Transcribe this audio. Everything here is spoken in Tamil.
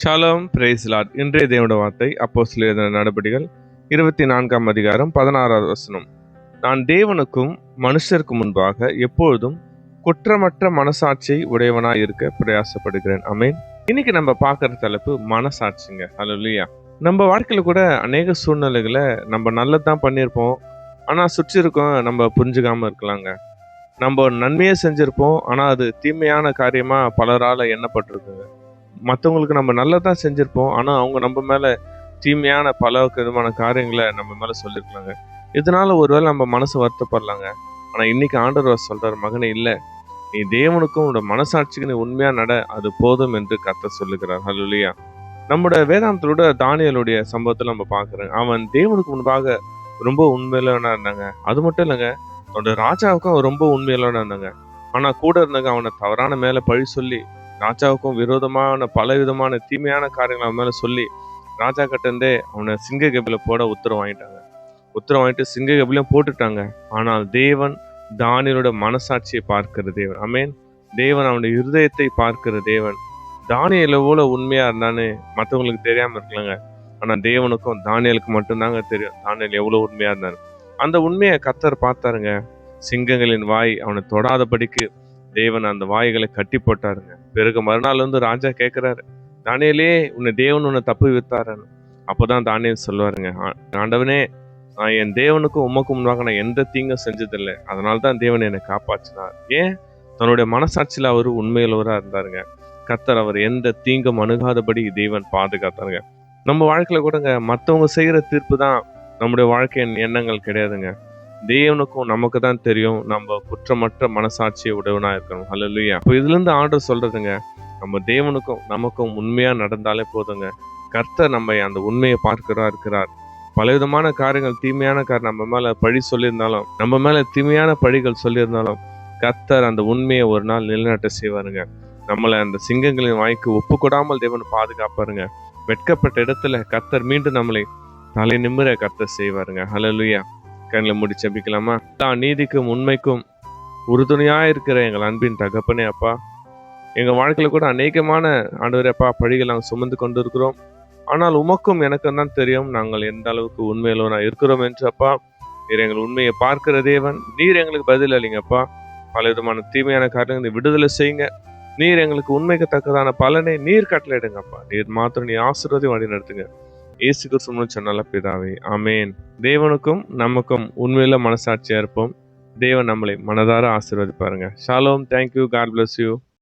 Shalom price Lord. இன்றைய தேவனுடைய வார்த்தை அப்போஸ்தலர் எழுதின நடபடிகள் 24ஆம் அதிகாரம் 16வது வசனம். நான் தேவனுக்கும் மனுஷருக்கு முன்பாக எப்பொழுதும் குற்றமற்ற மனசாட்சியை உடையவனாய் இருக்க பிரயாசப்படுகிறேன். ஆமென். இன்னைக்கு நம்ம பார்க்குற தலைப்பு மனசாட்சிங்க. ஹல்லேலூயா. நம்ம வாழ்க்கையில கூட அநேக சூழ்நிலைகளை நம்ம நல்லதான் பண்ணியிருப்போம், ஆனால் சுற்றி இருக்கோம் நம்ம புரிஞ்சுக்காம இருக்கலாங்க. நம்ம நன்மையே செஞ்சிருப்போம், ஆனால் அது தீமையான காரியமா பலரால் எண்ணப்பட்டிருக்குங்க. மற்றவங்களுக்கு நம்ம நல்லதான் செஞ்சிருப்போம், ஆனால் அவங்க நம்ம மேலே தீமையான பல விதமான காரியங்களை நம்ம மேலே சொல்லியிருக்கலாங்க. இதனால ஒருவேளை நம்ம மனசு வருத்தப்படலாங்க. ஆனால் இன்னைக்கு ஆண்டவர் சொல்றார், மகனே இல்லை, நீ தேவனுக்கும் உன்னோட மனசாட்சிக்கு நீ உண்மையா நட, அது போதும் என்று கர்த்தர் சொல்லுகிறார். ஹல்லேலூயா. நம்முடைய வேதாந்தத்தோட தானியேலுடைய சம்பவத்தை நம்ம பார்க்குறோம். அவன் தேவனுக்கு முன்பாக ரொம்ப உண்மையிலவனா இருந்தாங்க. அது மட்டும் இல்லைங்க, அவனோட ராஜாவுக்கும் அவன் ரொம்ப உண்மையிலவனா இருந்தாங்க. ஆனால் கூட இருந்தாங்க அவனை தவறான மேலே பழி சொல்லி ராஜாவுக்கும் விரோதமான பல விதமான தீமையான காரியங்கள் அவன் மேலே சொல்லி ராஜா கிட்டேருந்தே அவனை சிங்க கபில போட உத்தரவு வாங்கிட்டு சிங்க கபிலையும் போட்டுட்டாங்க. ஆனால் தேவன் தானியேலோட மனசாட்சியை பார்க்கிற தேவன். ஆமென். தேவன் அவனுடைய இருதயத்தை பார்க்கிற தேவன். தானியேல் எவ்வளோ உண்மையா இருந்தான்னு மற்றவங்களுக்கு தெரியாம இருக்கலாங்க, ஆனால் தேவனுக்கும் தானியேலுக்கு மட்டும்தாங்க தெரியும் தானியேல் எவ்வளோ உண்மையா இருந்தாரு. அந்த உண்மையை கர்த்தர் பார்த்தாருங்க. சிங்கங்களின் வாய் அவனை தொடாதபடிக்கு தேவன் அந்த வாய்களை கட்டி போட்டாருங்க. பிறகு மறுநாள் வந்து ராஜா கேட்கிறாரு, தானியேலே, உன்னை தேவன் உன்னை தப்பு வித்தாருன்னு. அப்போதான் தானியேல் சொல்லுவாருங்க, ஆண்டவனே, நான் என் தேவனுக்கும் உமக்கும் முன்பாக நான் எந்த தீங்கும் செஞ்சதில்லை, அதனால தான் தேவன் என்னை காப்பாற்றினார். ஏன்? தன்னுடைய மனசாட்சியில் அவர் உண்மையுள்ளவராக இருந்தாருங்க. கர்த்தர் அவர் எந்த தீங்கும் அணுகாதபடி தேவன் பாதுகாத்தாருங்க. நம்ம வாழ்க்கையில கூடங்க மற்றவங்க செய்கிற தீர்ப்பு தான் நம்முடைய வாழ்க்கையின் எண்ணங்கள் கிடையாதுங்க. தேவனுக்கும் நமக்கு தான் தெரியும் நம்ம குற்றமற்ற மனசாட்சியை உடையவனா இருக்கணும். ஹல்லேலூயா. இப்போ இதுல இருந்து ஆண்டவர் சொல்றதுங்க, நம்ம தேவனுக்கும் நமக்கும் உண்மையா நடந்தாலே போதுங்க. கர்த்தர் நம்ம அந்த உண்மையை இருக்கிறார். பலவிதமான காரியங்கள் தீமையான காரியம் நம்ம மேல பழி சொல்லியிருந்தாலும், நம்ம மேல தீமையான பழிகள் சொல்லியிருந்தாலும், கர்த்தர் அந்த உண்மையை ஒரு நாள் நிலைநாட்ட செய்வாருங்க. நம்மளை அந்த சிங்கங்களின் வாய்க்கு ஒப்பு கொடாமல் தேவன் பாதுகாப்பாருங்க. வெட்கப்பட்ட இடத்துல கர்த்தர் மீண்டும் நம்மளை தலை நிமிர கர்த்தர் செய்வாருங்க. ஹல்லேலூயா. கண்ணில் மூடி ஜெபிக்கலாமா? நீதிக்கும் உண்மைக்கும் உறுதுணையா இருக்கிற எங்கள் அன்பின் தகப்பனே அப்பா, எங்க வாழ்க்கையில கூட அநேகமான ஆண்டவரே அப்பா பழிகள் நாங்கள் சுமந்து கொண்டு இருக்கிறோம். ஆனால் உமக்கும் எனக்கும் தான் தெரியும் நாங்கள் எந்த அளவுக்கு உண்மையிலவனா இருக்கிறோம் என்று. அப்பா, நீர் எங்கள் உண்மையை பார்க்கிற தேவன். நீர் எங்களுக்கு பதில் அளிங்கப்பா. பல விதமான தீமையான காரியங்களை விடுதலை செய்யுங்க. நீர் எங்களுக்கு உண்மைக்கு தக்கதான பலனை நீர் கட்டளையிடுங்கப்பா. நீர் மாத்திரம் நீ ஆசீர்வாதம் வழி நடத்துங்க. இயேசு கிறிஸ்துவின் சொன்னால பிதாவே, ஆமென். தேவனுக்கும் நமக்கும் உண்மையில மனசாட்சியா இருப்போம். தேவன் நம்மளை மனதார ஆசீர்வதிப்பாருங்க. ஷாலோம். தேங்க்யூ. God bless you.